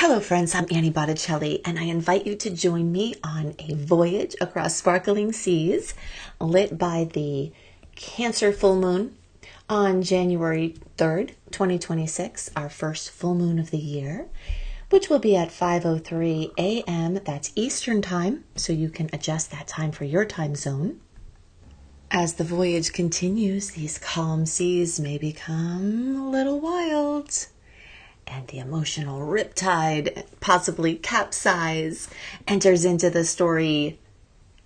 Hello friends, I'm Annie Botticelli, and I invite you to join me on a voyage across sparkling seas lit by the Cancer Full Moon on January 3rd, 2026, our first full moon of the year, which will be at 5:03 a.m. That's Eastern time, so you can adjust that time for your time zone. As the voyage continues, these calm seas may become a little wild, and the emotional riptide, possibly capsize, enters into the story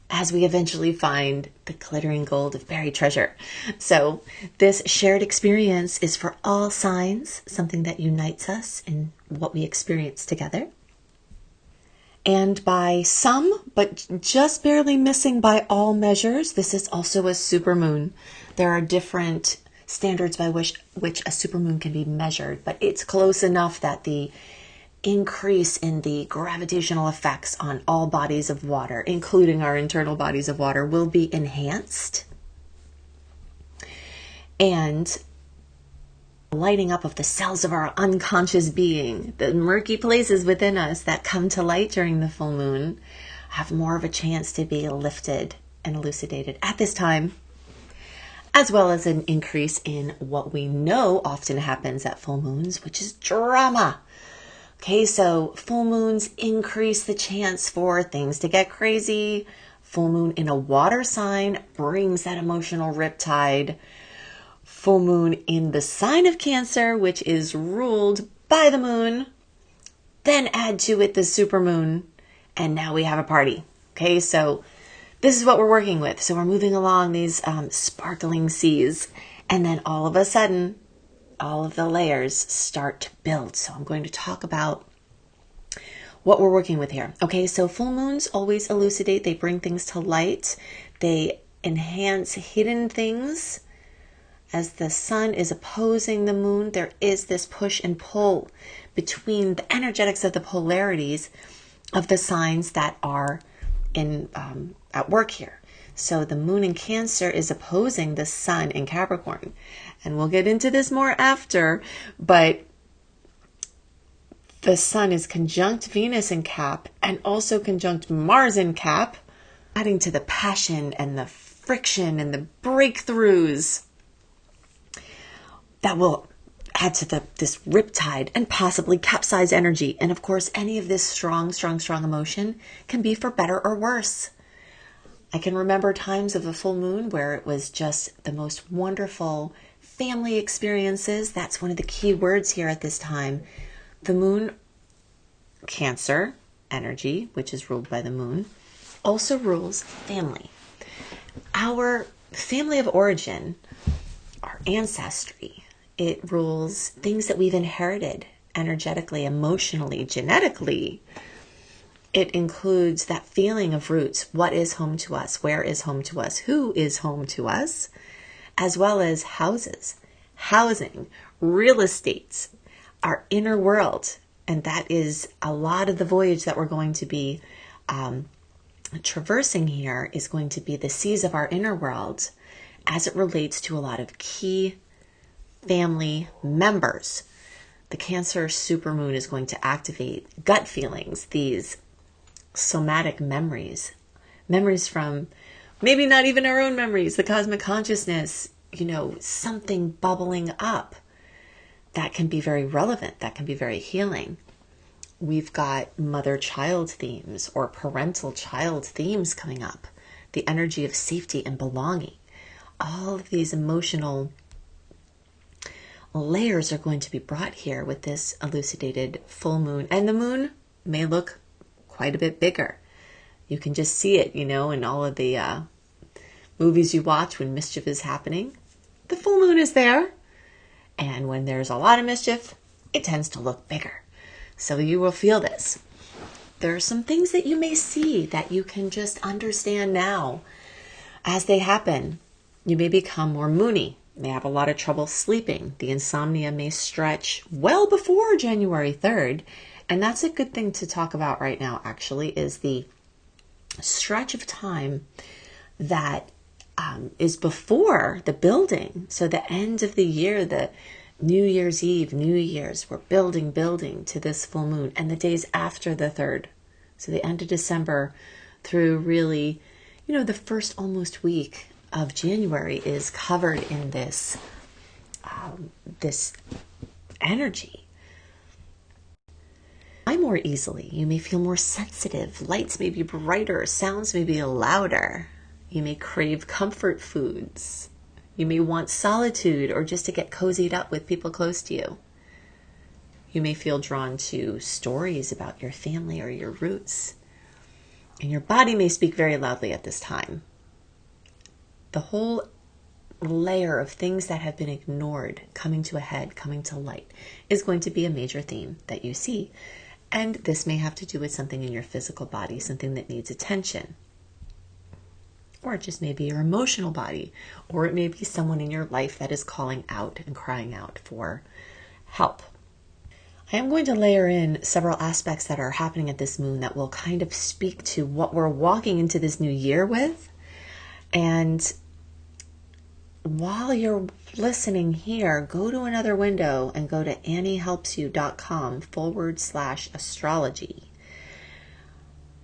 as we eventually find the glittering gold of buried treasure. So this shared experience is for all signs, something that unites us in what we experience together. And by some, but just barely missing by all measures, this is also a supermoon. There are different standards by which a supermoon can be measured, but it's close enough that the increase in the gravitational effects on all bodies of water, including our internal bodies of water, will be enhanced. And lighting up of the cells of our unconscious being, the murky places within us that come to light during the full moon, have more of a chance to be lifted and elucidated at this time, as well as an increase in what we know often happens at full moons, which is drama. Okay, so full moons increase the chance for things to get crazy. Full moon in a water sign brings that emotional riptide. Full moon in the sign of Cancer, which is ruled by the moon. Then add to it the supermoon, and now we have a party. Okay, so this is what we're working with. So we're moving along these sparkling seas, and then all of a sudden, all of the layers start to build. So I'm going to talk about what we're working with here. Okay, so full moons always elucidate. They bring things to light. They enhance hidden things. As the sun is opposing the moon, there is this push and pull between the energetics of the polarities of the signs that are in at work here. So the moon in Cancer is opposing the sun in Capricorn. And we'll get into this more after, but the sun is conjunct Venus in Cap and also conjunct Mars in Cap, adding to the passion and the friction and the breakthroughs that will add to this riptide and possibly capsize energy. And of course, any of this strong emotion can be for better or worse. I can remember times of a full moon where it was just the most wonderful family experiences. That's one of the key words here at this time. The moon, Cancer energy, which is ruled by the moon, also rules family. Our family of origin, our ancestry, it rules things that we've inherited energetically, emotionally, genetically. It includes that feeling of roots. What is home to us? Where is home to us? Who is home to us? As well as houses, housing, real estates, our inner world. And that is a lot of the voyage that we're going to be traversing here is going to be the seas of our inner world as it relates to a lot of key family members. The Cancer supermoon is going to activate gut feelings, these somatic memories from maybe not even our own memories, the cosmic consciousness, something bubbling up that can be very relevant, that can be very healing. We've got mother-child themes or parental-child themes coming up, the energy of safety and belonging. All of these emotional layers are going to be brought here with this elucidated full moon. And the moon may look quite a bit bigger. You can just see it, in all of the movies you watch when mischief is happening. The full moon is there. And when there's a lot of mischief, it tends to look bigger. So you will feel this. There are some things that you may see that you can just understand now as they happen. You may become more moony. May have a lot of trouble sleeping. The insomnia may stretch well before January 3rd. And that's a good thing to talk about right now, actually, is the stretch of time that is before the building. So the end of the year, the New Year's Eve, New Year's, we're building to this full moon, and the days after the 3rd. So the end of December through really, the first almost week of January is covered in this, this energy. More easily. You may feel more sensitive. Lights may be brighter. Sounds may be louder. You may crave comfort foods. You may want solitude or just to get cozied up with people close to you. You may feel drawn to stories about your family or your roots. And your body may speak very loudly at this time. The whole layer of things that have been ignored coming to a head, coming to light, is going to be a major theme that you see. And this may have to do with something in your physical body, something that needs attention. Or it just may be your emotional body, or it may be someone in your life that is calling out and crying out for help. I am going to layer in several aspects that are happening at this moon that will kind of speak to what we're walking into this new year with. And while you're listening here, go to another window and go to anniehelpsyou.com/astrology.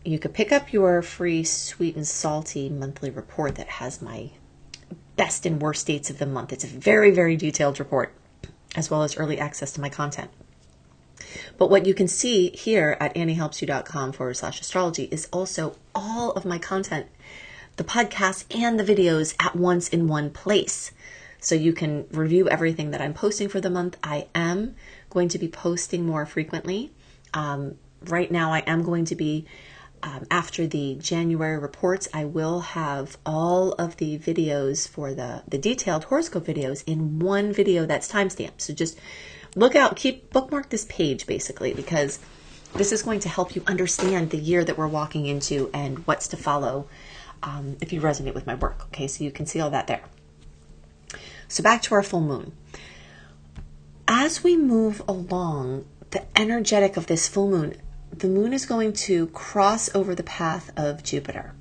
You could pick up your free sweet and salty monthly report that has my best and worst dates of the month. It's a very, very detailed report, as well as early access to my content. But what you can see here at anniehelpsyou.com/astrology is also all of my content, the podcast and the videos at once in one place. So you can review everything that I'm posting for the month. I am going to be posting more frequently. Right now I am going to be, after the January reports, I will have all of the videos for the detailed horoscope videos in one video that's timestamped. So just look out, bookmark this page basically, because this is going to help you understand the year that we're walking into and what's to follow. If you resonate with my work. Okay, so you can see all that there. So back to our full moon. As we move along, the energetic of this full moon, the moon is going to cross over the path of Jupiter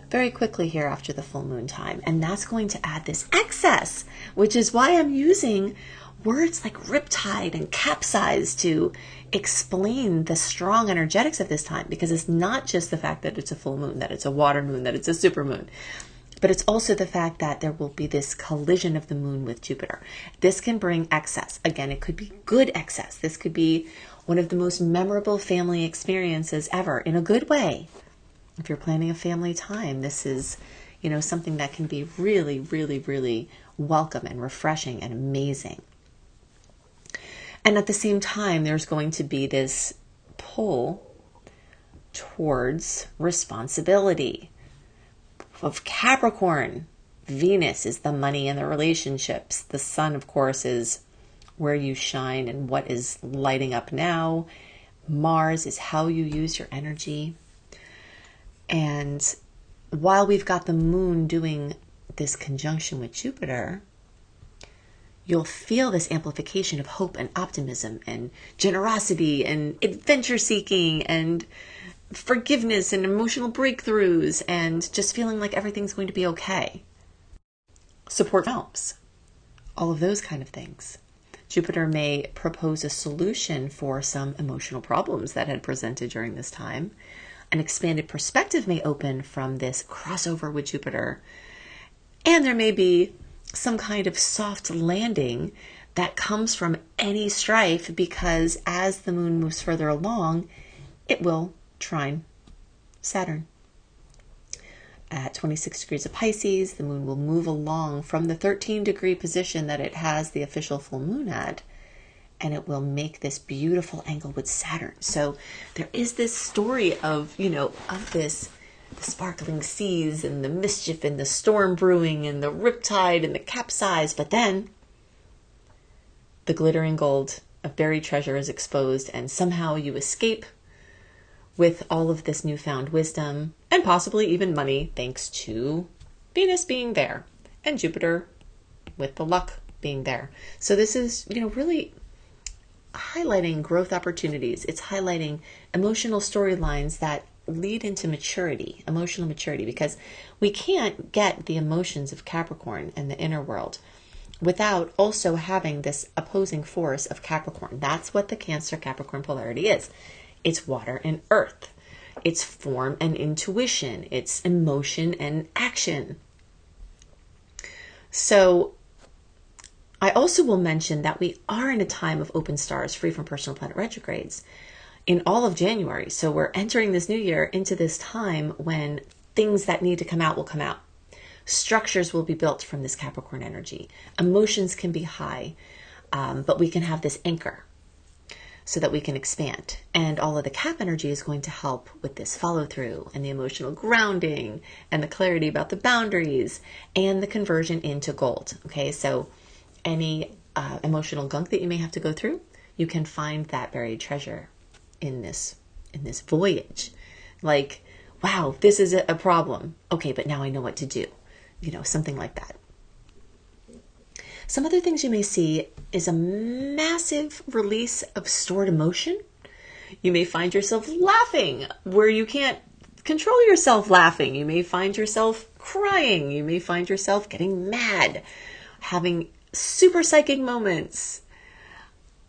very quickly here after the full moon time. And that's going to add this excess, which is why I'm using words like riptide and capsize to explain the strong energetics of this time, because it's not just the fact that it's a full moon, that it's a water moon, that it's a supermoon, but it's also the fact that there will be this collision of the moon with Jupiter. This can bring excess. Again, it could be good excess. This could be one of the most memorable family experiences ever in a good way. If you're planning a family time, this is, something that can be really, really, really welcome and refreshing and amazing. And at the same time, there's going to be this pull towards responsibility of Capricorn. Venus is the money and the relationships. The sun, of course, is where you shine and what is lighting up now. Mars is how you use your energy. And while we've got the moon doing this conjunction with Jupiter, you'll feel this amplification of hope and optimism and generosity and adventure seeking and forgiveness and emotional breakthroughs and just feeling like everything's going to be okay. Support helps. All of those kind of things. Jupiter may propose a solution for some emotional problems that had presented during this time. An expanded perspective may open from this crossover with Jupiter. And there may be some kind of soft landing that comes from any strife, because as the moon moves further along, it will trine Saturn. At 26 degrees of Pisces, the moon will move along from the 13-degree position that it has the official full moon at, and it will make this beautiful angle with Saturn. So there is this story of, of this, the sparkling seas and the mischief and the storm brewing and the riptide and the capsize, but then the glittering gold of buried treasure is exposed, and somehow you escape with all of this newfound wisdom and possibly even money, thanks to Venus being there and Jupiter with the luck being there. So this is, really highlighting growth opportunities. It's highlighting emotional storylines that lead into maturity, emotional maturity, because we can't get the emotions of Capricorn and the inner world without also having this opposing force of Capricorn. That's what the Cancer Capricorn polarity is. It's water and earth. It's form and intuition. It's emotion and action. So I also will mention that we are in a time of open stars, free from personal planet retrogrades, in all of January. So we're entering this new year into this time when things that need to come out will come out. Structures will be built from this Capricorn energy. Emotions can be high, but we can have this anchor so that we can expand. And all of the Cap energy is going to help with this follow through and the emotional grounding and the clarity about the boundaries and the conversion into gold. Okay, so any emotional gunk that you may have to go through, you can find that buried treasure in this voyage. Like, wow, this is a problem. Okay, but now I know what to do. Something like that. Some other things you may see is a massive release of stored emotion. You may find yourself laughing where you can't control yourself laughing. You may find yourself crying. You may find yourself getting mad, having super psychic moments,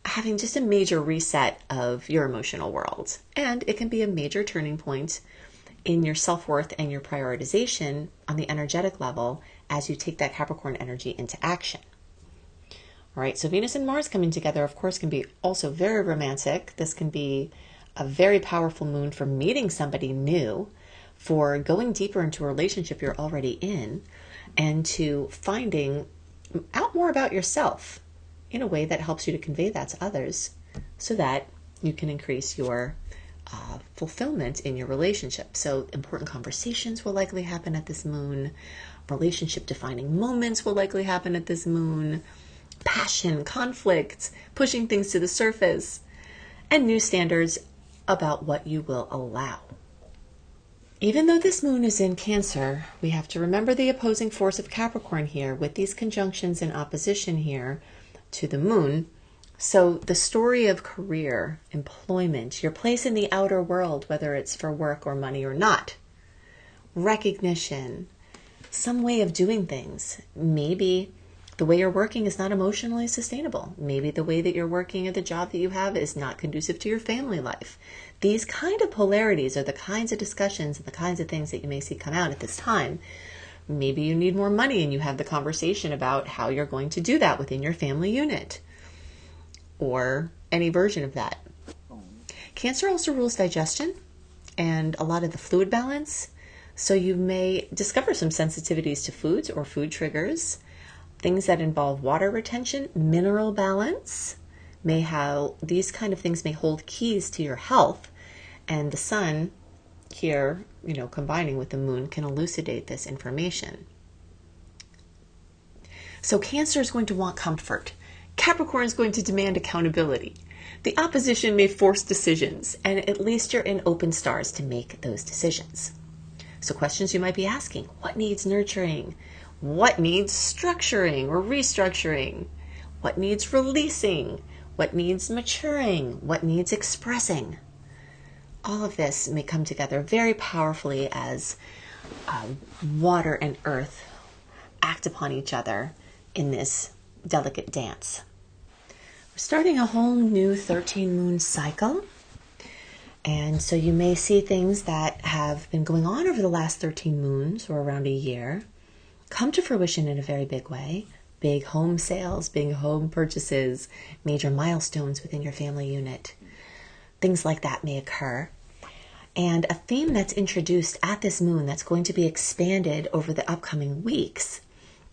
having just a major reset of your emotional world. And it can be a major turning point in your self-worth and your prioritization on the energetic level as you take that Capricorn energy into action. All right, so Venus and Mars coming together, of course, can be also very romantic. This can be a very powerful moon for meeting somebody new, for going deeper into a relationship you're already in, and to finding out more about yourself in a way that helps you to convey that to others so that you can increase your fulfillment in your relationship. So important conversations will likely happen at this moon. Relationship defining moments will likely happen at this moon. Passion, conflict, pushing things to the surface, and new standards about what you will allow. Even though this moon is in Cancer, we have to remember the opposing force of Capricorn here with these conjunctions in opposition here to the moon. So the story of career, employment, your place in the outer world, whether it's for work or money or not, recognition, some way of doing things. Maybe the way you're working is not emotionally sustainable. Maybe the way that you're working at the job that you have is not conducive to your family life. These kind of polarities are the kinds of discussions and the kinds of things that you may see come out at this time. Maybe you need more money and you have the conversation about how you're going to do that within your family unit, or any version of that. Cancer also rules digestion and a lot of the fluid balance. So you may discover some sensitivities to foods or food triggers. Things that involve water retention, mineral balance, these kind of things may hold keys to your health. And the sun here, combining with the moon, can elucidate this information. So Cancer is going to want comfort. Capricorn is going to demand accountability. The opposition may force decisions, and at least you're in open stars to make those decisions. So questions you might be asking: what needs nurturing? What needs structuring or restructuring? What needs releasing? What needs maturing? What needs expressing? All of this may come together very powerfully as water and earth act upon each other in this delicate dance. We're starting a whole new 13 moon cycle. And so you may see things that have been going on over the last 13 moons, or around a year, come to fruition in a very big way. Big home sales, big home purchases, major milestones within your family unit. Things like that may occur. And a theme that's introduced at this moon that's going to be expanded over the upcoming weeks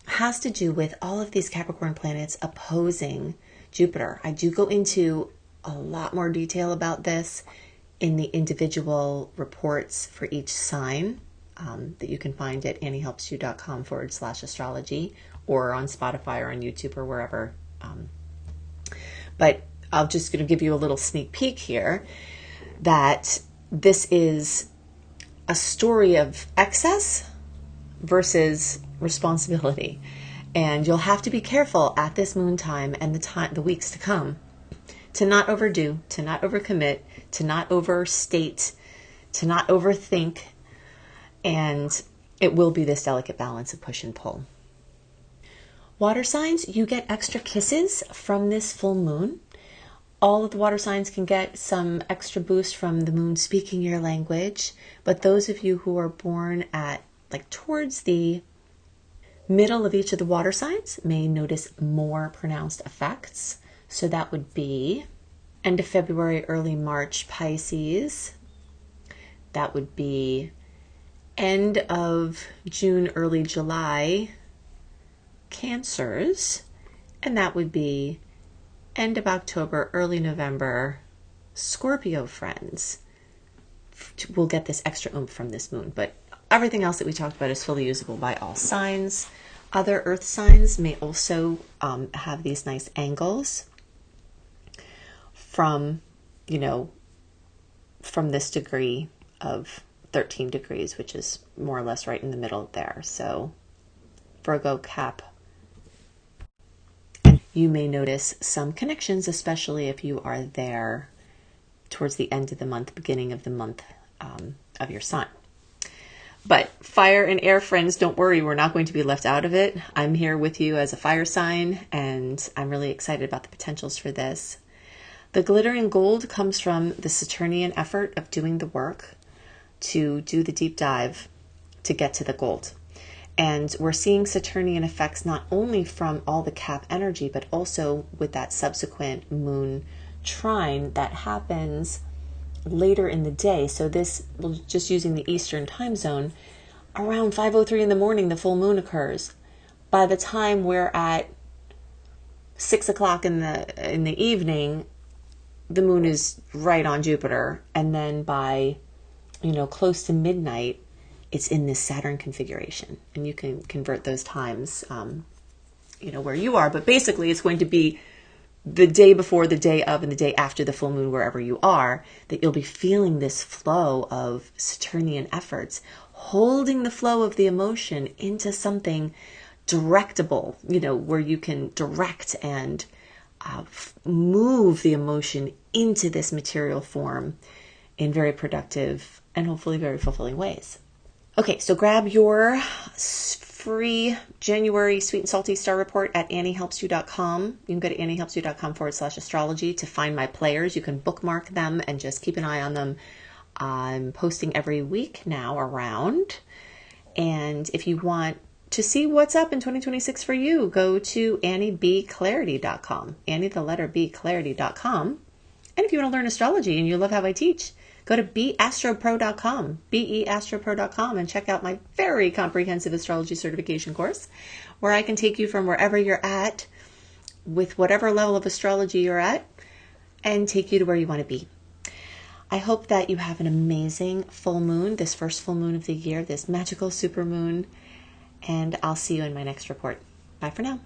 has to do with all of these Capricorn planets opposing Jupiter. I do go into a lot more detail about this in the individual reports for each sign that you can find at anniehelpsyou.com/astrology, or on Spotify or on YouTube or wherever. But I'm just going to give you a little sneak peek here that this is a story of excess versus responsibility. And you'll have to be careful at this moon time and the weeks to come to not overdo, to not overcommit, to not overstate, to not overthink. And it will be this delicate balance of push and pull. Water signs, you get extra kisses from this full moon. All of the water signs can get some extra boost from the moon speaking your language, but those of you who are born at towards the middle of each of the water signs may notice more pronounced effects. So that would be end of February, early March, Pisces. That would be end of June, early July, Cancers. And that would be end of October, early November, Scorpio friends. We'll get this extra oomph from this moon, but everything else that we talked about is fully usable by all signs. Other earth signs may also have these nice angles from this degree of 13 degrees, which is more or less right in the middle there. So Virgo, Cap. And you may notice some connections, especially if you are there towards the end of the month, beginning of the month of your sign. But fire and air friends, don't worry, we're not going to be left out of it. I'm here with you as a fire sign, and I'm really excited about the potentials for this. The glittering gold comes from the Saturnian effort of doing the work to do the deep dive to get to the gold. And we're seeing Saturnian effects not only from all the Cap energy, but also with that subsequent moon trine that happens later in the day. So this, just using the Eastern time zone, around 5:03 in the morning, the full moon occurs. By the time we're at 6 o'clock in the evening, the moon is right on Jupiter. And then by, close to midnight, it's in this Saturn configuration. And you can convert those times, where you are. But basically, it's going to be the day before, the day of, and the day after the full moon, wherever you are, that you'll be feeling this flow of Saturnian efforts, holding the flow of the emotion into something directable, where you can direct and move the emotion into this material form in very productive and hopefully very fulfilling ways. Okay, so grab your free January Sweet and Salty Star Report at AnnieHelpsYou.com. You can go to AnnieHelpsYou.com/astrology to find my players. You can bookmark them and just keep an eye on them. I'm posting every week now around. And if you want to see what's up in 2026 for you, go to AnnieBClarity.com. Annie, the letter B, Clarity.com. And if you want to learn astrology and you love how I teach, go to beastropro.com, beastropro.com, and check out my very comprehensive astrology certification course, where I can take you from wherever you're at, with whatever level of astrology you're at, and take you to where you want to be. I hope that you have an amazing full moon, this first full moon of the year, this magical supermoon, and I'll see you in my next report. Bye for now.